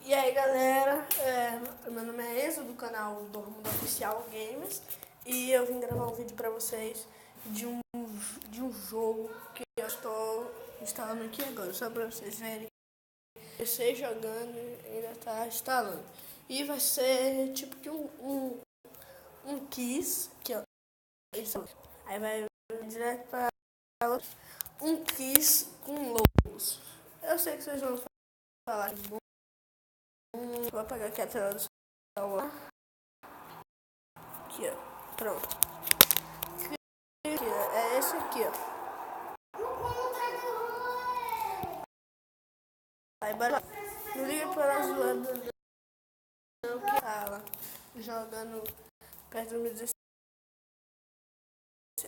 E aí galera, meu nome é Enzo do canal do Mundo Oficial Games e eu vim gravar um vídeo pra vocês de um jogo que eu estou instalando aqui agora, só pra vocês verem. Você jogando ainda tá instalando. E vai ser tipo que um Kiss, que ó, aí vai direto pra um Kiss com logos. Eu sei que vocês vão falar de bom. Vou apagar aqui a tela do celular. Aqui, ó. Pronto. Aqui, ó. É esse aqui, ó. Aí, bora lá. Não liga para zoando não, que fala. Jogando perto do 16.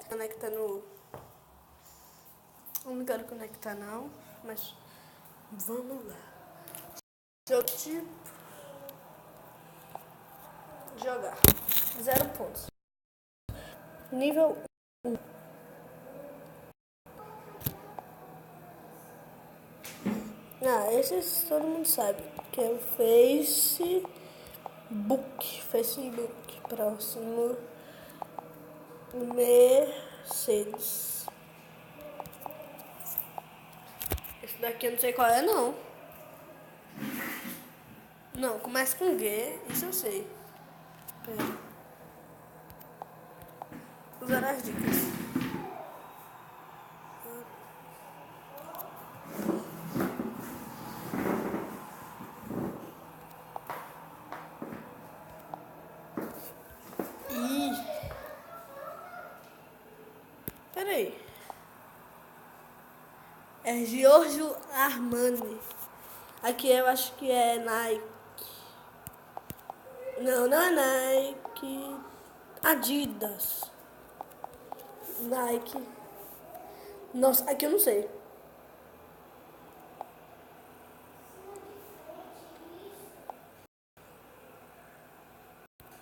Conectando. Não quero conectar não, mas vamos lá. Jogo tipo. Jogar. 0 pontos. Nível 1. Esse todo mundo sabe. Que é o Facebook. Próximo. Mercedes. Esse daqui eu não sei qual é, não. Não, começa com G, isso eu sei. Pera. Usar as dicas. Peraí. É Giorgio Armani. Aqui eu acho que é Nike. Não, não é Nike. Adidas. Nike. Nossa, aqui eu não sei.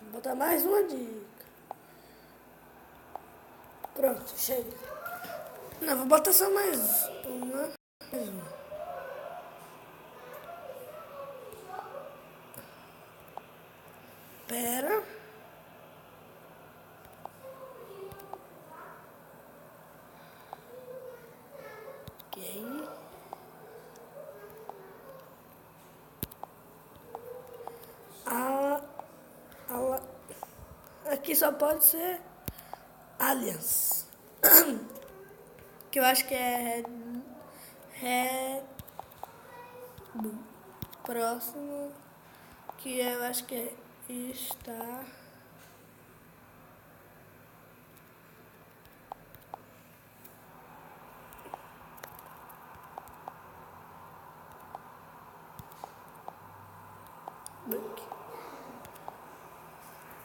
Vou botar mais uma dica. Pronto, chega. Não, vou botar só mais uma. Pera. Ok. Aqui só pode ser Allianz. Que eu acho que é Red Bull. Próximo. Que eu acho que é Star.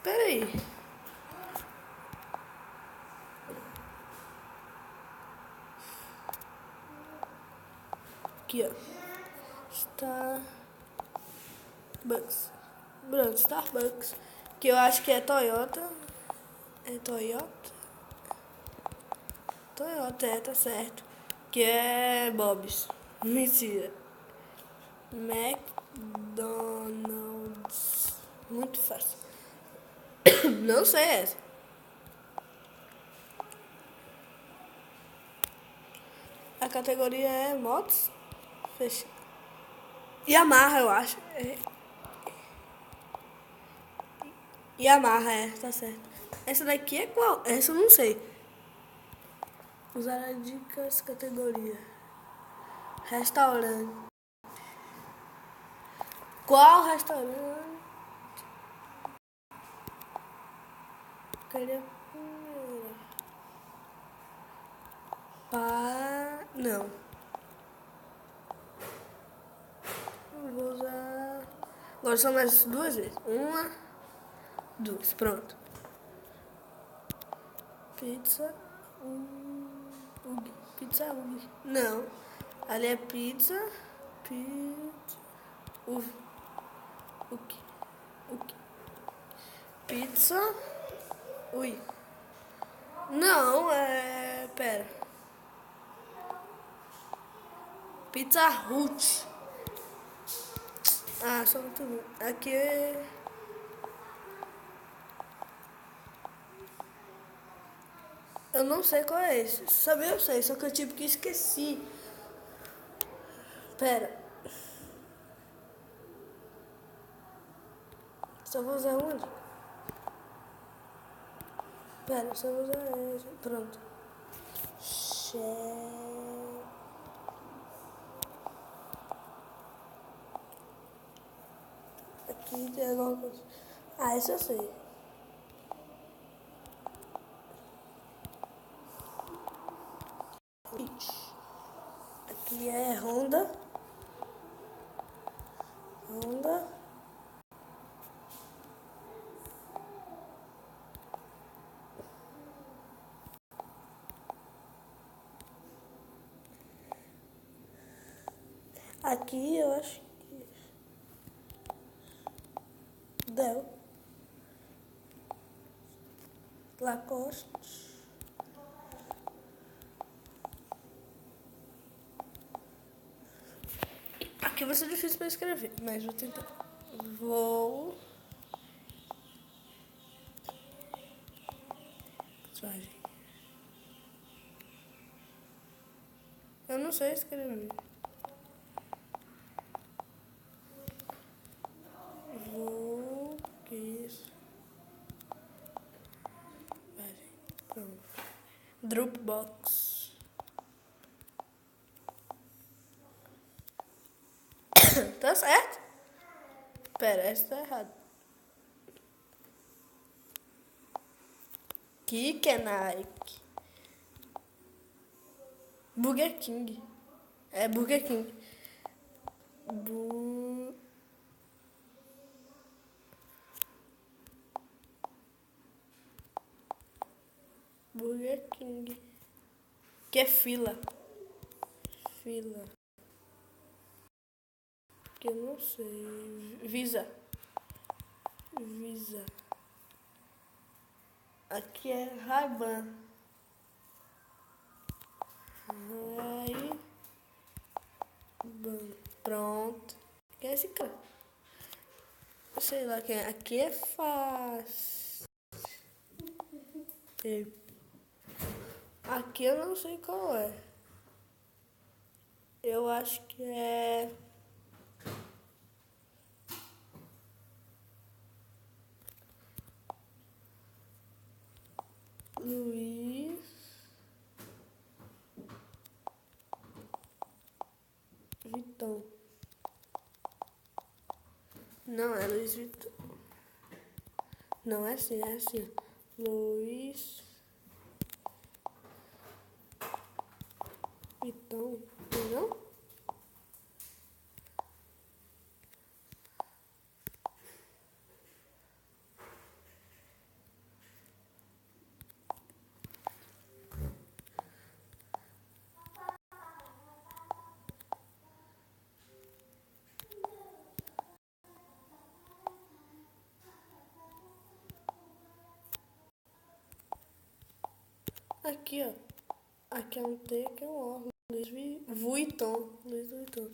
Peraí. Aqui, ó. Starbucks. Pronto, Starbucks. Que eu acho que é Toyota. É Toyota? Toyota, tá certo. Que é Bob's. Mentira. McDonald's. Muito fácil. Não sei essa. A categoria é motos. Fecha. Yamaha, eu acho. Yamaha, tá certo. Essa daqui é qual? Essa eu não sei. Usar as dicas, categoria. Restaurante. Qual restaurante? Cadê? Não. Vou usar. Agora são mais duas vezes. Uma, duas. Pronto. Pizza. Pizza Hug. Não. Ali é pizza. Pizza. O que? Pizza. Ui. Não, pera. Pizza Hut. Ah, só muito bom. Aqui eu não sei qual é esse. Saber eu sei, só que eu tipo que esqueci. Pera. Só vou usar onde? Pera, só vou usar esse. Pronto. Aqui tem alguma coisa. Ah, esse eu sei. Aqui é Honda. Honda. Aqui eu acho que Dell. Lacoste. Aqui vai ser difícil para escrever, mas vou tentar. Vou. Eu não sei escrever. Vou. Isso. Pronto. Dropbox. Tá certo? Pera, essa tá errado. Que é Nike? Burger King. É Burger King. Burger King. Que é fila. Fila. Que eu não sei. Visa. Visa. Aqui é Ray-Ban. Ray-Ban. Pronto. Quem é esse cara? Sei lá quem é. Aqui é fácil. Aqui eu não sei qual é. Eu acho que é... Luiz Vitão. Não, é Luiz Vitão. Não, é assim, é assim. Luiz Vitão. Não? Aqui, ó. Aqui é um T, aqui é um O. Luiz Vuitton. Luiz Vuitton.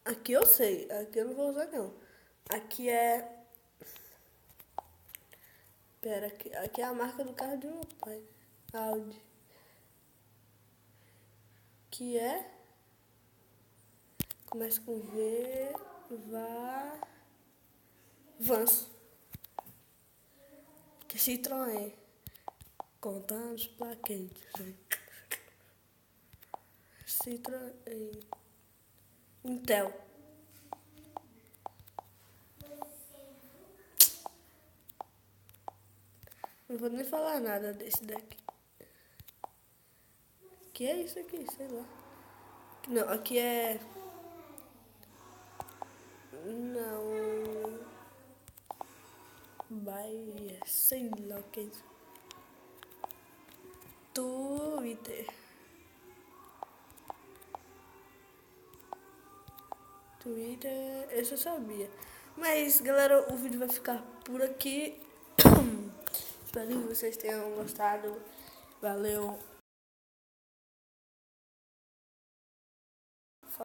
Aqui eu sei. Aqui eu não vou usar, não. Aqui é... Pera, aqui é a marca do carro de meu pai. Audi. Que é... Começa com V... Vans. Que é Citroën. Contando os plaquetes. Citroën. Intel. Não vou nem falar nada desse daqui. Que é isso aqui? Sei lá. Não, aqui é... Não... Bahia. Sei lá o que é isso. Twitter. Esse eu sabia. Mas, galera, o vídeo vai ficar por aqui. Espero que vocês tenham gostado. Valeu.